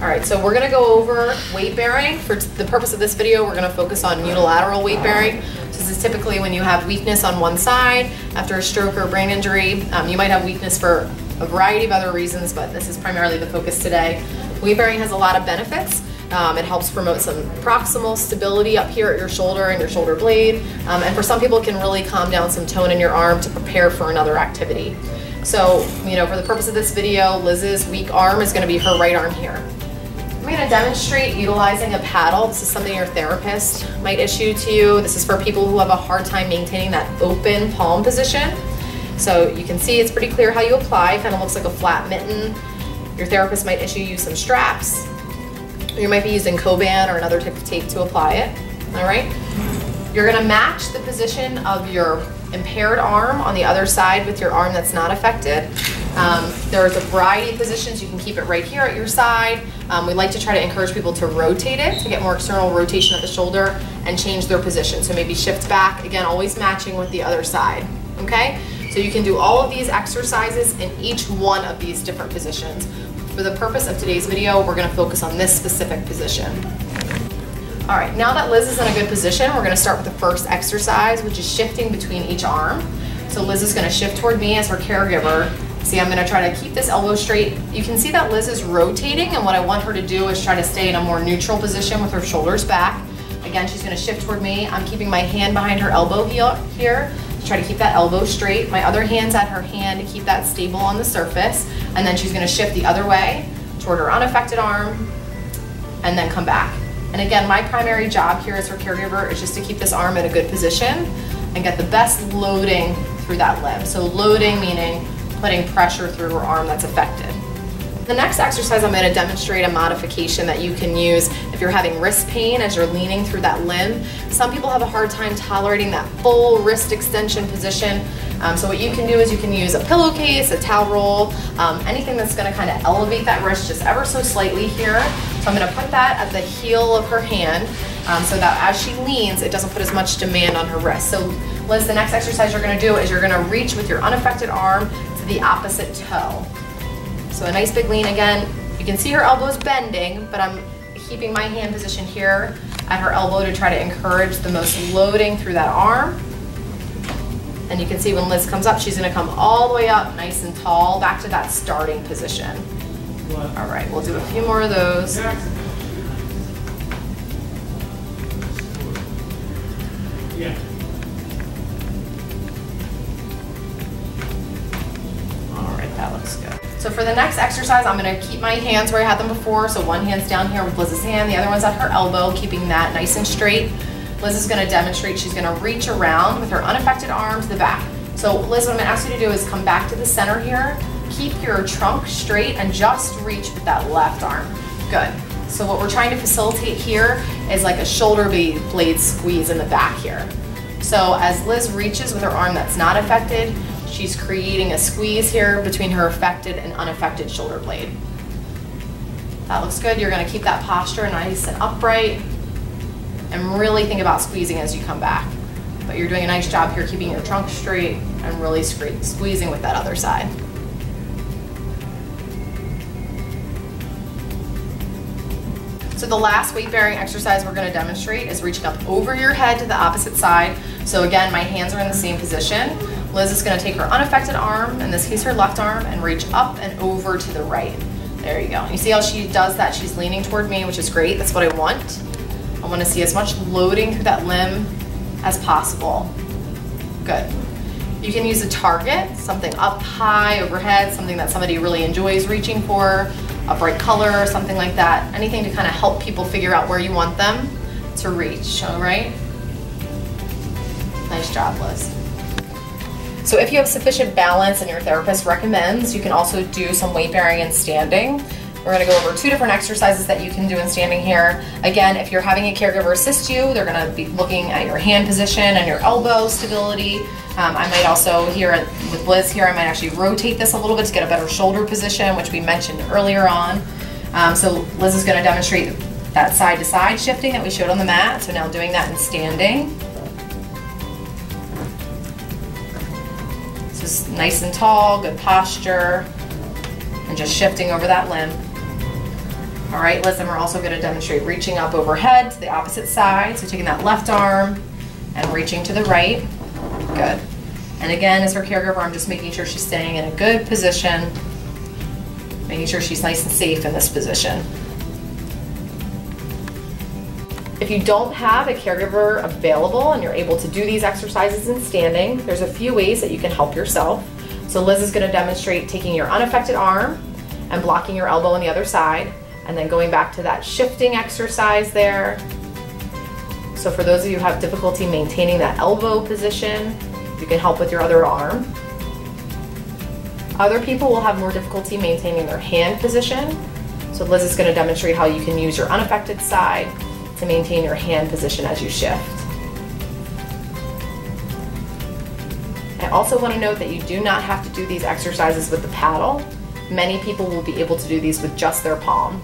All right, so we're gonna go over weight bearing. For the purpose of this video, we're gonna focus on unilateral weight bearing. So this is typically when you have weakness on one side after a stroke or brain injury. You might have weakness for a variety of other reasons, but this is primarily the focus today. Weight bearing has a lot of benefits. It helps promote some proximal stability up here at your shoulder and your shoulder blade. And for some people, it can really calm down some tone in your arm to prepare for another activity. So, for the purpose of this video, Liz's weak arm is gonna be her right arm here. I'm going to demonstrate utilizing a paddle. This is something your therapist might issue to you. This is for people who have a hard time maintaining that open palm position. So you can see it's pretty clear how you apply. It kind of looks like a flat mitten. Your therapist might issue you some straps. You might be using Coban or another type of tape to apply it. All right. You're going to match the position of your impaired arm on the other side with your arm that's not affected. There's a variety of positions. You can keep it right here at your side. We like to try to encourage people to rotate it to get more external rotation at the shoulder and change their position. So maybe shift back, again, always matching with the other side, okay? So you can do all of these exercises in each one of these different positions. For the purpose of today's video, we're gonna focus on this specific position. All right, now that Liz is in a good position, we're gonna start with the first exercise, which is shifting between each arm. So Liz is gonna shift toward me as her caregiver. See, I'm gonna try to keep this elbow straight. You can see that Liz is rotating, and what I want her to do is try to stay in a more neutral position with her shoulders back. Again, she's gonna shift toward me. I'm keeping my hand behind her elbow here to try to keep that elbow straight. My other hand's at her hand to keep that stable on the surface. And then she's gonna shift the other way toward her unaffected arm and then come back. And again, my primary job here as her caregiver is just to keep this arm in a good position and get the best loading through that limb. So loading meaning putting pressure through her arm that's affected. The next exercise, I'm going to demonstrate a modification that you can use if you're having wrist pain as you're leaning through that limb. Some people have a hard time tolerating that full wrist extension position. So what you can do is you can use a pillowcase, a towel roll, anything that's going to kind of elevate that wrist just ever so slightly here. So I'm going to put that at the heel of her hand so that as she leans, it doesn't put as much demand on her wrist. So Liz, the next exercise you're going to do is you're going to reach with your unaffected arm to the opposite toe. So a nice big lean again. You can see her elbows bending, but I'm keeping my hand position here at her elbow to try to encourage the most loading through that arm. And you can see when Liz comes up, she's going to come all the way up nice and tall back to that starting position. All right, we'll do a few more of those. Yeah. All right, that looks good. So for the next exercise, I'm going to keep my hands where I had them before. So one hand's down here with Liz's hand, the other one's at her elbow, keeping that nice and straight. Liz is going to demonstrate. She's going to reach around with her unaffected arm to the back. So Liz, what I'm going to ask you to do is come back to the center here. Keep your trunk straight and just reach with that left arm. Good. So what we're trying to facilitate here is like a shoulder blade squeeze in the back here. So as Liz reaches with her arm that's not affected, she's creating a squeeze here between her affected and unaffected shoulder blade. That looks good. You're going to keep that posture nice and upright and really think about squeezing as you come back. But you're doing a nice job here keeping your trunk straight and really squeezing with that other side. So the last weight bearing exercise we're going to demonstrate is reaching up over your head to the opposite side. So again, my hands are in the same position. Liz is going to take her unaffected arm, in this case her left arm, and reach up and over to the right. There you go. You see how she does that? She's leaning toward me, which is great. That's what I want. I want to see as much loading through that limb as possible. Good. You can use a target, something up high overhead, something that somebody really enjoys reaching for, a bright color, something like that. Anything to kind of help people figure out where you want them to reach, all right? Nice job, Liz. So if you have sufficient balance and your therapist recommends, you can also do some weight bearing in standing. We're going to go over 2 different exercises that you can do in standing here. Again, if you're having a caregiver assist you, they're going to be looking at your hand position and your elbow stability. I might also, here with Liz here, I might actually rotate this a little bit to get a better shoulder position, which we mentioned earlier on. So Liz is going to demonstrate that side-to-side shifting that we showed on the mat. So now doing that in standing. So nice and tall, good posture. and just shifting over that limb. All right, Liz, and we're also going to demonstrate reaching up overhead to the opposite side. So taking that left arm and reaching to the right. Good. And again, as her caregiver, I'm just making sure she's staying in a good position, making sure she's nice and safe in this position. If you don't have a caregiver available and you're able to do these exercises in standing, there's a few ways that you can help yourself. So Liz is going to demonstrate taking your unaffected arm and blocking your elbow on the other side, and then going back to that shifting exercise there. So for those of you who have difficulty maintaining that elbow position, you can help with your other arm. Other people will have more difficulty maintaining their hand position. So Liz is going to demonstrate how you can use your unaffected side to maintain your hand position as you shift. I also want to note that you do not have to do these exercises with the paddle. Many people will be able to do these with just their palm.